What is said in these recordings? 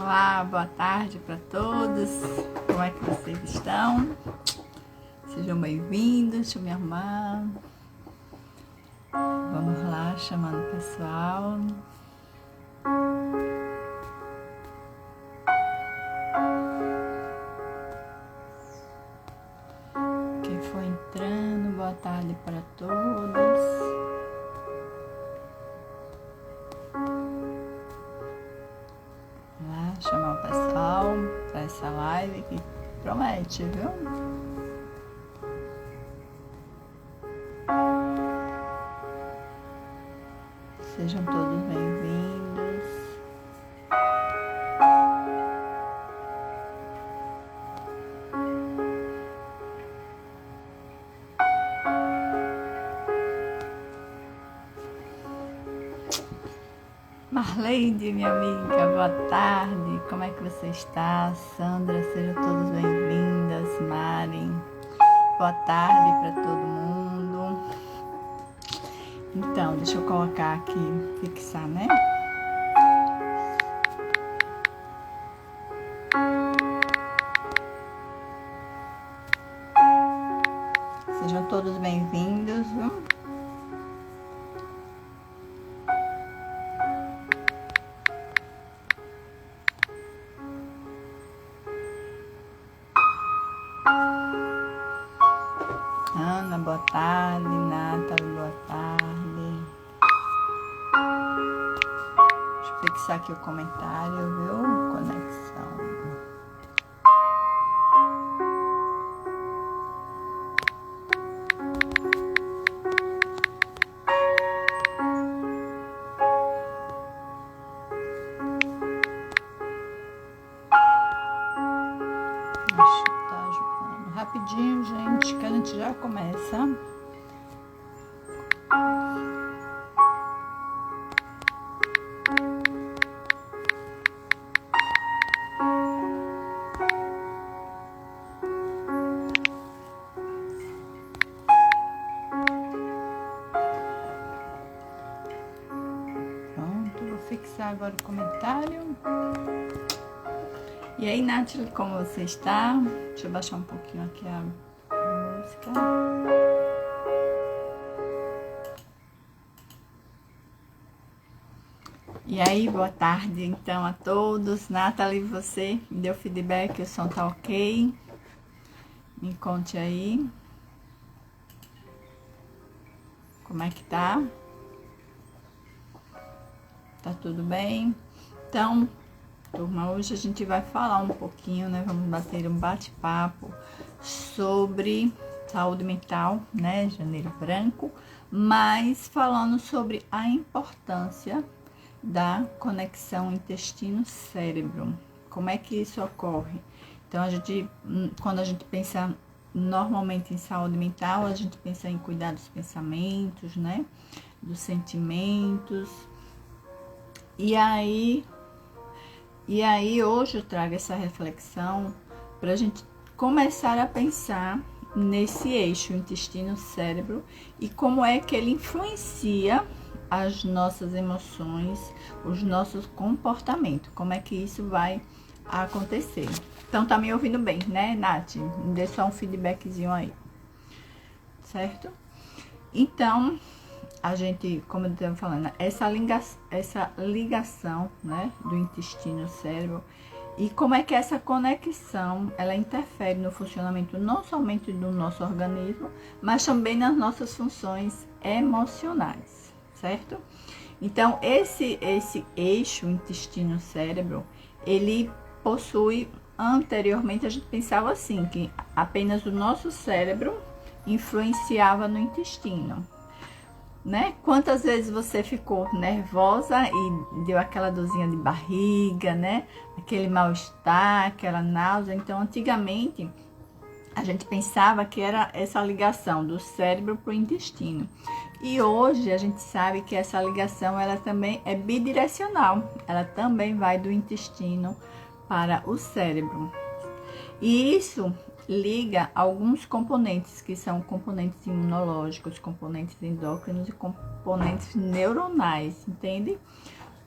Olá, boa tarde para todos. Como é que vocês estão? Sejam bem-vindos. Deixa eu me arrumar. Vamos lá, chamando o pessoal. Quem for entrando, boa tarde para todos. Chamar o pessoal para essa live que promete, viu? Sejam todos bem-vindos. Marleide, minha amiga, boa tarde. Como é que você está? Sandra, sejam todos bem-vindas. Mari, boa tarde para todo mundo. Então, deixa eu colocar aqui, fixar, né? Sejam todos bem-vindos, viu? Ana, boa tarde. Nathalie, boa tarde. Deixa eu fixar aqui o comentário, viu? Conexão. Deixa eu estar ajudando rapidinho, gente, que a gente já começa. Fixar agora o comentário. E aí, Nathalie, como você está? Deixa eu baixar um pouquinho aqui a música. E aí, boa tarde então a todos. Nathalie, você me deu feedback, o som tá ok? Me conte aí. Como é que tá? Tá tudo bem? Então, turma, hoje a gente vai falar um pouquinho, né? Vamos bater um bate-papo sobre saúde mental, né? Janeiro Branco, mas falando sobre a importância da conexão intestino-cérebro. Como é que isso ocorre? Então, quando a gente pensa normalmente em saúde mental, a gente pensa em cuidar dos pensamentos, né? Dos sentimentos. E aí hoje eu trago essa reflexão para a gente começar a pensar nesse eixo intestino-cérebro e como é que ele influencia as nossas emoções, os nossos comportamentos, como é que isso vai acontecer. Então, tá me ouvindo bem, né, Nath? Me dê só um feedbackzinho aí, certo? Então, a gente, como eu estava falando, essa ligação, né, do intestino-cérebro e como é que essa conexão, ela interfere no funcionamento não somente do nosso organismo, mas também nas nossas funções emocionais, certo? Então, esse eixo intestino-cérebro, ele possui, anteriormente a gente pensava assim, que apenas o nosso cérebro influenciava no intestino, né? Quantas vezes você ficou nervosa e deu aquela dorzinha de barriga, né? Aquele mal-estar, aquela náusea. Então, antigamente, a gente pensava que era essa ligação do cérebro para o intestino. E hoje a gente sabe que essa ligação, ela também é bidirecional. Ela também vai do intestino para o cérebro. E isso liga alguns componentes, que são componentes imunológicos, componentes endócrinos e componentes neuronais, entende?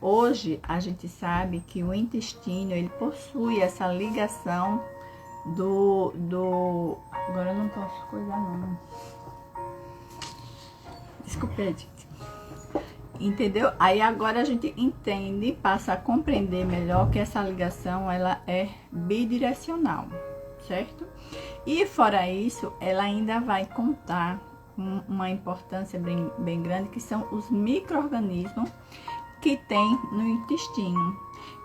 Hoje a gente sabe que o intestino ele possui essa ligação agora eu não posso coisar não. Desculpe, gente. Entendeu? Aí agora a gente entende, passa a compreender melhor que essa ligação ela é bidirecional, certo? E fora isso, ela ainda vai contar uma importância bem grande, que são os micro-organismos que tem no intestino.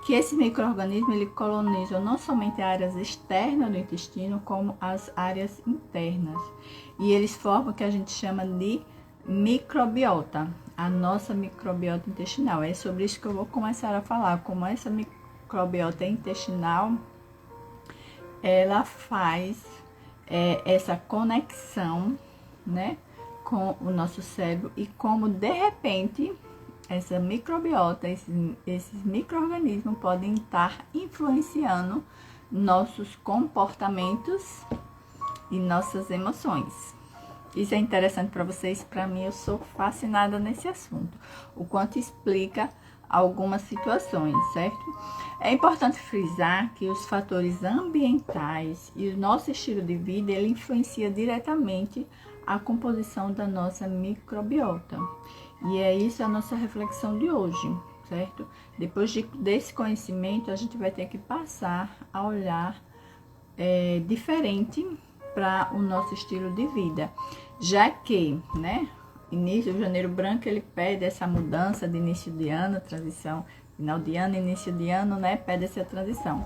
Que esse micro-organismo ele coloniza não somente áreas externas do intestino, como as áreas internas. E eles formam o que a gente chama de microbiota, a nossa microbiota intestinal. É sobre isso que eu vou começar a falar, como essa microbiota intestinal, ela faz essa conexão, né, com o nosso cérebro e como de repente essa microbiota, esses micro-organismos podem estar influenciando nossos comportamentos e nossas emoções. Isso é interessante para vocês, para mim eu sou fascinada nesse assunto, o quanto explica algumas situações, certo? É importante frisar que os fatores ambientais e o nosso estilo de vida, ele influencia diretamente a composição da nossa microbiota. E é isso a nossa reflexão de hoje, certo? Depois desse conhecimento, a gente vai ter que passar a olhar diferente para o nosso estilo de vida, já que, né, início do Janeiro Branco, ele pede essa mudança de início de ano, transição, final de ano, início de ano, né, pede essa transição.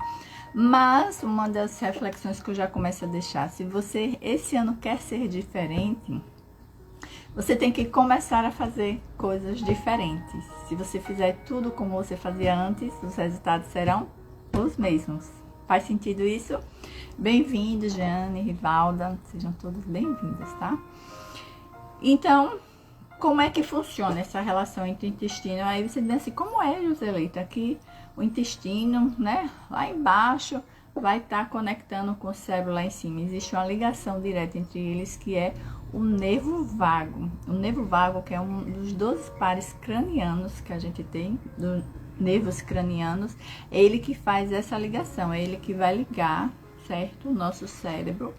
Mas uma das reflexões que eu já começo a deixar, se você esse ano quer ser diferente, você tem que começar a fazer coisas diferentes. Se você fizer tudo como você fazia antes, os resultados serão os mesmos. Faz sentido isso? Bem-vindos, Jane, Rivalda, sejam todos bem-vindos, tá? Então, como é que funciona essa relação entre o intestino? Aí você diz assim, como é, Joselita? Aqui o intestino, né, lá embaixo, vai estar conectando com o cérebro lá em cima. Existe uma ligação direta entre eles, que é o nervo vago. O nervo vago, que é um dos 12 pares cranianos que a gente tem, dos nervos cranianos, é ele que faz essa ligação, é ele que vai ligar, certo? O nosso cérebro,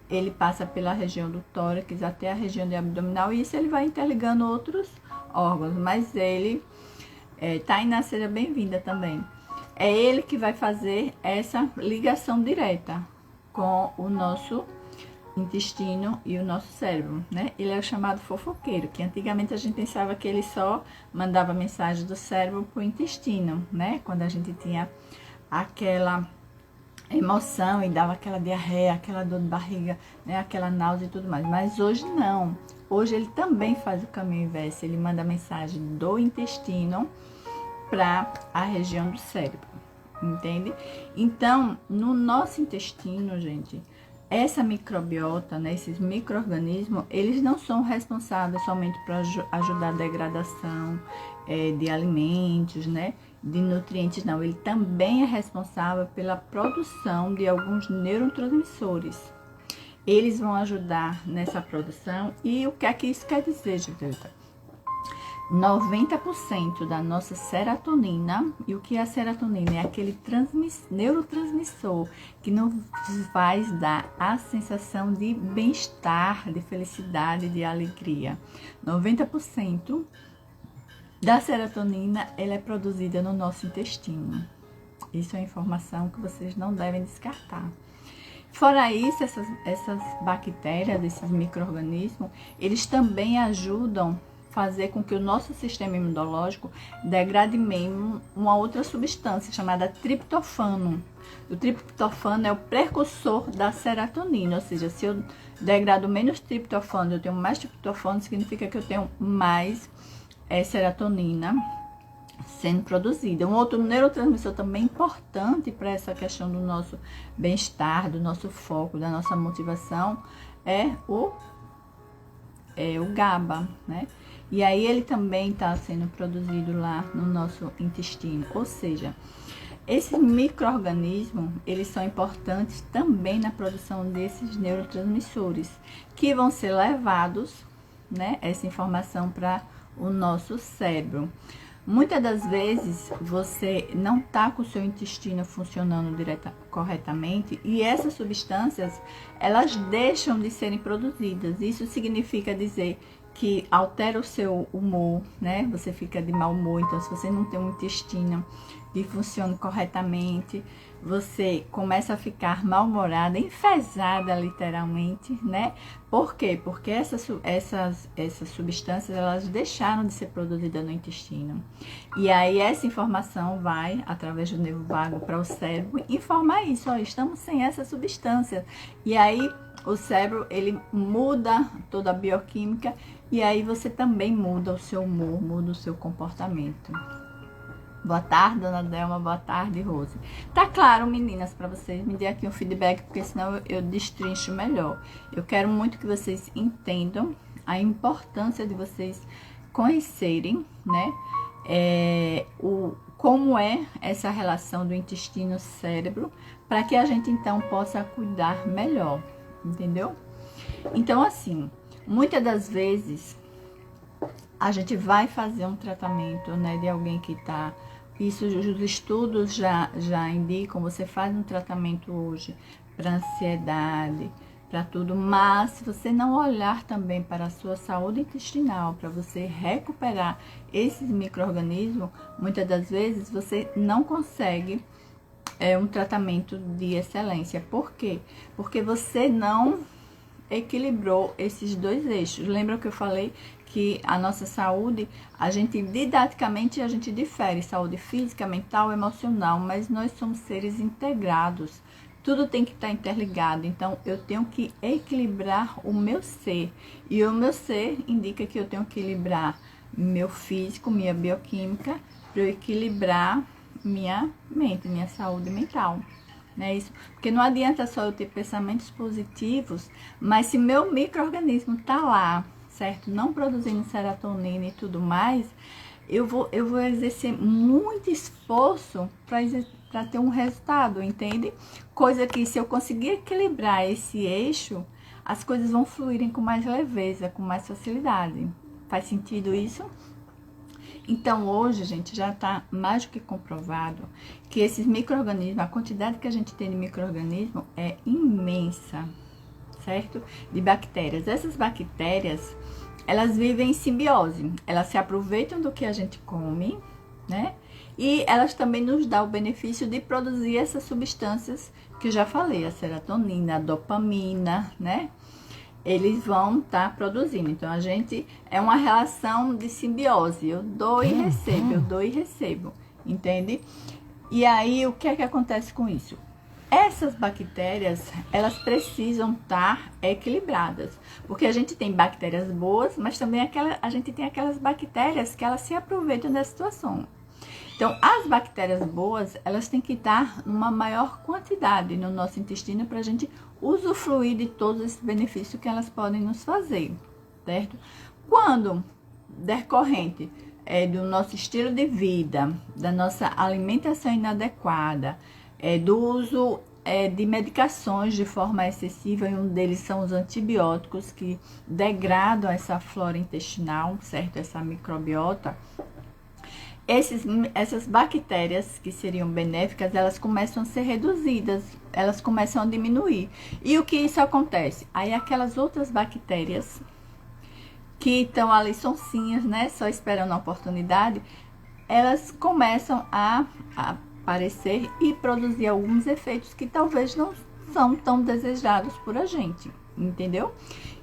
ele passa pela região do tórax até a região de abdominal, e isso ele vai interligando outros órgãos, mas ele, Tainá, seja bem-vinda também. É ele que vai fazer essa ligação direta com o nosso intestino e o nosso cérebro, né? Ele é o chamado fofoqueiro, que antigamente a gente pensava que ele só mandava mensagem do cérebro pro intestino, né? Quando a gente tinha aquela emoção e dava aquela diarreia, aquela dor de barriga, né? Aquela náusea e tudo mais. Mas hoje não. Hoje ele também faz o caminho inverso. Ele manda mensagem do intestino para a região do cérebro, entende? Então, no nosso intestino, gente, essa microbiota, né, esses micro-organismos, eles não são responsáveis somente para ajudar a degradação de alimentos, né, de nutrientes, não. Ele também é responsável pela produção de alguns neurotransmissores. Eles vão ajudar nessa produção. E o que é que isso quer dizer, Julieta? 90% da nossa serotonina, e o que é a serotonina? É aquele neurotransmissor que nos vai dar a sensação de bem-estar, de felicidade, de alegria. 90% da serotonina, ela é produzida no nosso intestino. Isso é informação que vocês não devem descartar. Fora isso, essas bactérias, esses micro-organismos, eles também ajudam fazer com que o nosso sistema imunológico degrade mesmo uma outra substância chamada triptofano. O triptofano é o precursor da serotonina, ou seja, se eu degrado menos triptofano, eu tenho mais triptofano, significa que eu tenho mais serotonina sendo produzida. Um outro neurotransmissor também importante para essa questão do nosso bem-estar, do nosso foco, da nossa motivação, é o GABA, né? E aí ele também está sendo produzido lá no nosso intestino. Ou seja, esses micro-organismos, eles são importantes também na produção desses neurotransmissores, que vão ser levados, né, essa informação para o nosso cérebro. Muitas das vezes você não está com o seu intestino funcionando corretamente e essas substâncias elas deixam de serem produzidas. Isso significa dizer que altera o seu humor, né? Você fica de mau humor. Então, se você não tem um intestino que funcione corretamente, você começa a ficar mal-humorada, enfesada literalmente, né? Por quê? Porque essas substâncias, elas deixaram de ser produzidas no intestino. E aí essa informação vai, através do nervo vago para o cérebro, informar isso, ó, estamos sem essa substância. E aí o cérebro, ele muda toda a bioquímica e aí você também muda o seu humor, muda o seu comportamento. Boa tarde, dona Delma. Boa tarde, Rose. Tá claro, meninas, para vocês me dêem aqui um feedback, porque senão eu destrincho melhor. Eu quero muito que vocês entendam a importância de vocês conhecerem, né, como é essa relação do intestino-cérebro, para que a gente então possa cuidar melhor, entendeu? Então, assim, muitas das vezes a gente vai fazer um tratamento, né, de alguém que tá... Isso, os estudos já indicam, você faz um tratamento hoje para ansiedade, para tudo, mas se você não olhar também para a sua saúde intestinal, para você recuperar esses micro-organismos, muitas das vezes você não consegue um tratamento de excelência. Por quê? Porque você não equilibrou esses dois eixos. Lembra que eu falei que a nossa saúde, a gente didaticamente a gente difere, saúde física, mental, emocional, mas nós somos seres integrados. Tudo tem que estar interligado, então eu tenho que equilibrar o meu ser. E o meu ser indica que eu tenho que equilibrar meu físico, minha bioquímica, para eu equilibrar minha mente, minha saúde mental. Não é isso? Porque não adianta só eu ter pensamentos positivos, mas se meu micro-organismo tá lá, certo? Não produzindo serotonina e tudo mais, eu vou exercer muito esforço para ter um resultado, entende? Coisa que se eu conseguir equilibrar esse eixo, as coisas vão fluírem com mais leveza, com mais facilidade. Faz sentido isso? Então, hoje, gente, já está mais do que comprovado que esses micro-organismos, a quantidade que a gente tem de micro-organismo é imensa, certo? De bactérias. Essas bactérias, elas vivem em simbiose. Elas se aproveitam do que a gente come, né? E elas também nos dão o benefício de produzir essas substâncias que eu já falei, a serotonina, a dopamina, né? Eles vão estar produzindo. Então, a gente é uma relação de simbiose. Eu dou e recebo, eu dou e recebo, entende? E aí, o que é que acontece com isso? Essas bactérias, elas precisam estar equilibradas. Porque a gente tem bactérias boas, mas também a gente tem aquelas bactérias que elas se aproveitam da situação. Então, as bactérias boas, elas têm que estar numa maior quantidade no nosso intestino para a gente usufruir de todos esses benefícios que elas podem nos fazer, certo? Quando decorrente do nosso estilo de vida, da nossa alimentação inadequada, do uso de medicações de forma excessiva, e um deles são os antibióticos que degradam essa flora intestinal, certo? Essa microbiota. Essas bactérias que seriam benéficas, elas começam a ser reduzidas, elas começam a diminuir. E o que isso acontece? Aí aquelas outras bactérias que estão ali sonsinhas, né, só esperando a oportunidade, elas começam a aparecer e produzir alguns efeitos que talvez não são tão desejados por a gente, entendeu?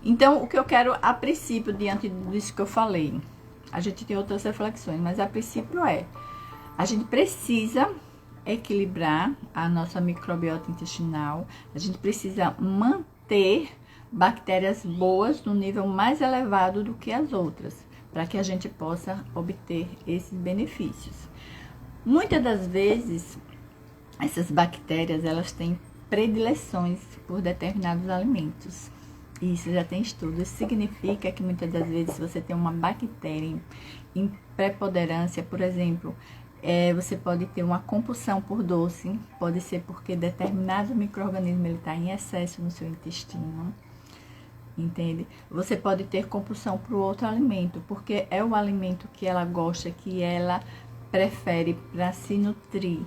Então, o que eu quero a princípio, diante disso que eu falei, a gente tem outras reflexões, mas a princípio a gente precisa equilibrar a nossa microbiota intestinal, a gente precisa manter bactérias boas no nível mais elevado do que as outras, para que a gente possa obter esses benefícios. Muitas das vezes, essas bactérias, elas têm predileções por determinados alimentos. Isso já tem estudo. Isso significa que muitas das vezes você tem uma bactéria em preponderância, por exemplo, você pode ter uma compulsão por doce, pode ser porque determinado micro-organismo está em excesso no seu intestino. entende? Você pode ter compulsão para o outro alimento, porque é o alimento que ela gosta, que ela prefere para se nutrir,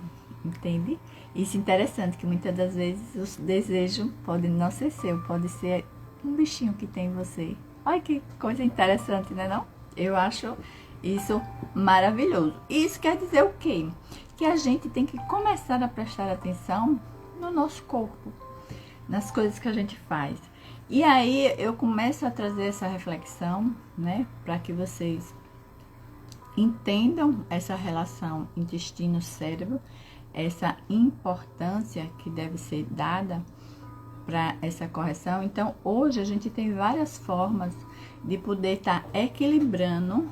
entende? Isso é interessante, que muitas das vezes o desejo pode não ser seu, pode ser um bichinho que tem em você. Olha que coisa interessante, né não? Eu acho isso maravilhoso. Isso quer dizer o quê? Que a gente tem que começar a prestar atenção no nosso corpo, nas coisas que a gente faz. E aí eu começo a trazer essa reflexão, né, para que vocês entendam essa relação intestino-cérebro, essa importância que deve ser dada para essa correção. Então, hoje a gente tem várias formas de poder estar equilibrando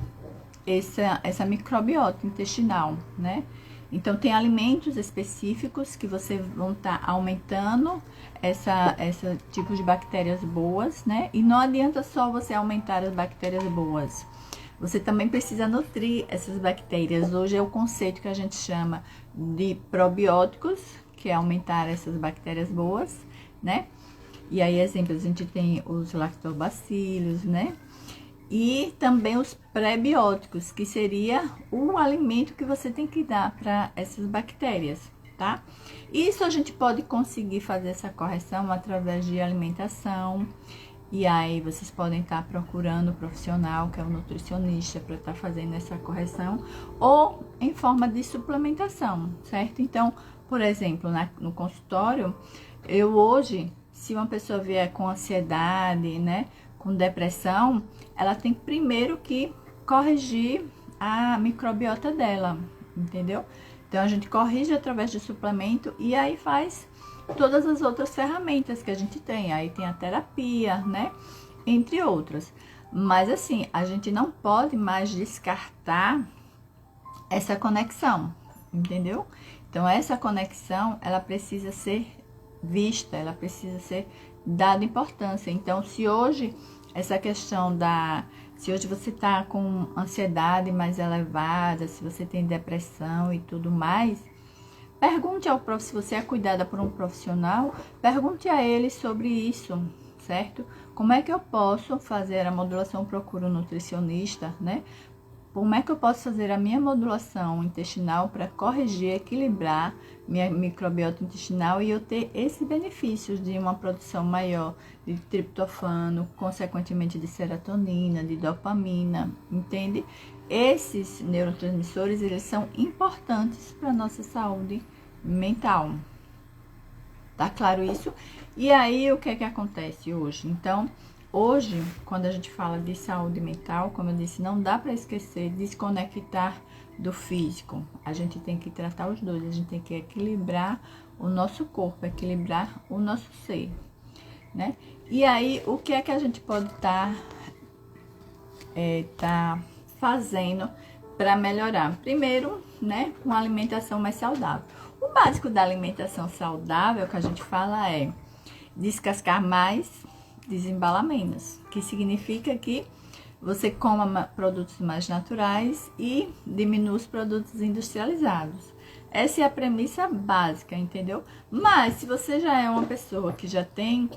essa microbiota intestinal, né? Então, tem alimentos específicos que você vão estar aumentando esse tipo de bactérias boas, né? E não adianta só você aumentar as bactérias boas. Você também precisa nutrir essas bactérias. Hoje é o conceito que a gente chama de probióticos, que é aumentar essas bactérias boas, né? E aí, exemplos, a gente tem os lactobacilos, né? E também os pré-bióticos, que seria o alimento que você tem que dar para essas bactérias, tá? Isso a gente pode conseguir fazer essa correção através de alimentação. E aí vocês podem estar procurando o profissional, que é o nutricionista, para estar fazendo essa correção, ou em forma de suplementação, certo? Então, por exemplo, no consultório, eu hoje, se uma pessoa vier com ansiedade, né, com depressão, ela tem primeiro que corrigir a microbiota dela, entendeu? Então, a gente corrige através de suplemento e aí faz todas as outras ferramentas que a gente tem. Aí tem a terapia, né? Entre outras. Mas assim, a gente não pode mais descartar essa conexão, entendeu? Então, essa conexão, ela precisa ser vista, ela precisa ser dada importância. Então, se hoje essa questão se hoje você tá com ansiedade mais elevada, se você tem depressão e tudo mais, pergunte ao profissional, se você é cuidada por um profissional, pergunte a ele sobre isso, certo? Como é que eu posso fazer a modulação? Procuro um nutricionista, né? Como é que eu posso fazer a minha modulação intestinal para corrigir, equilibrar minha microbiota intestinal e eu ter esse benefício de uma produção maior de triptofano, consequentemente de serotonina, de dopamina, entende? Esses neurotransmissores, eles são importantes para a nossa saúde mental. Tá claro isso? E aí, o que é que acontece hoje? Então, hoje, quando a gente fala de saúde mental, como eu disse, não dá para esquecer, desconectar do físico. A gente tem que tratar os dois, a gente tem que equilibrar o nosso corpo, equilibrar o nosso ser, né? E aí, o que é que a gente pode estar fazendo para melhorar? Primeiro, né, uma alimentação mais saudável. O básico da alimentação saudável que a gente fala é descascar mais, desembalar menos, que significa que você coma produtos mais naturais e diminua os produtos industrializados. Essa é a premissa básica, entendeu? Mas se você já é uma pessoa que já tem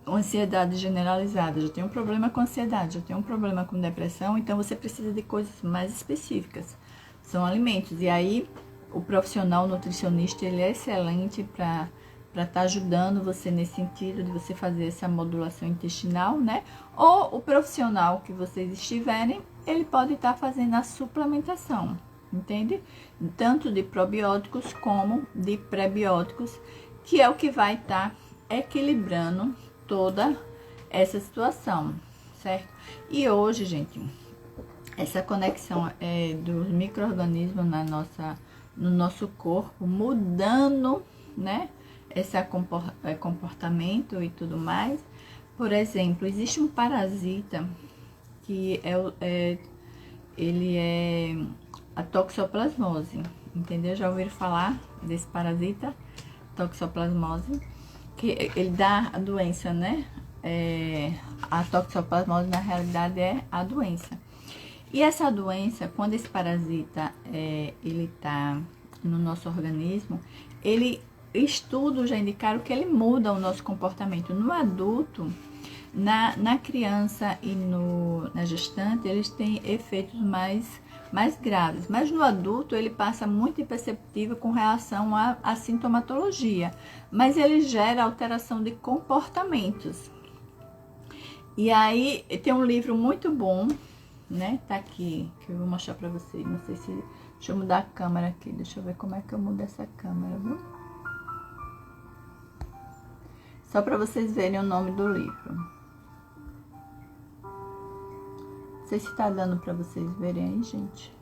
ansiedade generalizada, já tem um problema com ansiedade, já tem um problema com depressão, então você precisa de coisas mais específicas. São alimentos. E aí, o profissional nutricionista, ele é excelente para estar ajudando você nesse sentido de você fazer essa modulação intestinal, né? Ou o profissional que vocês estiverem, ele pode estar fazendo a suplementação, entende? Tanto de probióticos como de prebióticos, que é o que vai estar equilibrando toda essa situação, certo? E hoje, gente, essa conexão dos micro-organismos no nosso corpo, mudando, né, esse comportamento e tudo mais. Por exemplo, existe um parasita que ele é a toxoplasmose, entendeu? Já ouviram falar desse parasita, toxoplasmose? Que ele dá a doença, né? A toxoplasmose, na realidade, é a doença. E essa doença, quando esse parasita ele tá no nosso organismo, estudos já indicaram que ele muda o nosso comportamento. No adulto, Na criança e na gestante, eles têm efeitos mais graves, mas no adulto ele passa muito imperceptível com relação à sintomatologia, mas ele gera alteração de comportamentos. E aí tem um livro muito bom, né? Tá aqui, que eu vou mostrar pra vocês. Não sei se... Deixa eu mudar a câmera aqui. Deixa eu ver como é que eu mudo essa câmera, viu? Só pra vocês verem o nome do livro. Não sei se tá dando pra vocês verem aí, gente.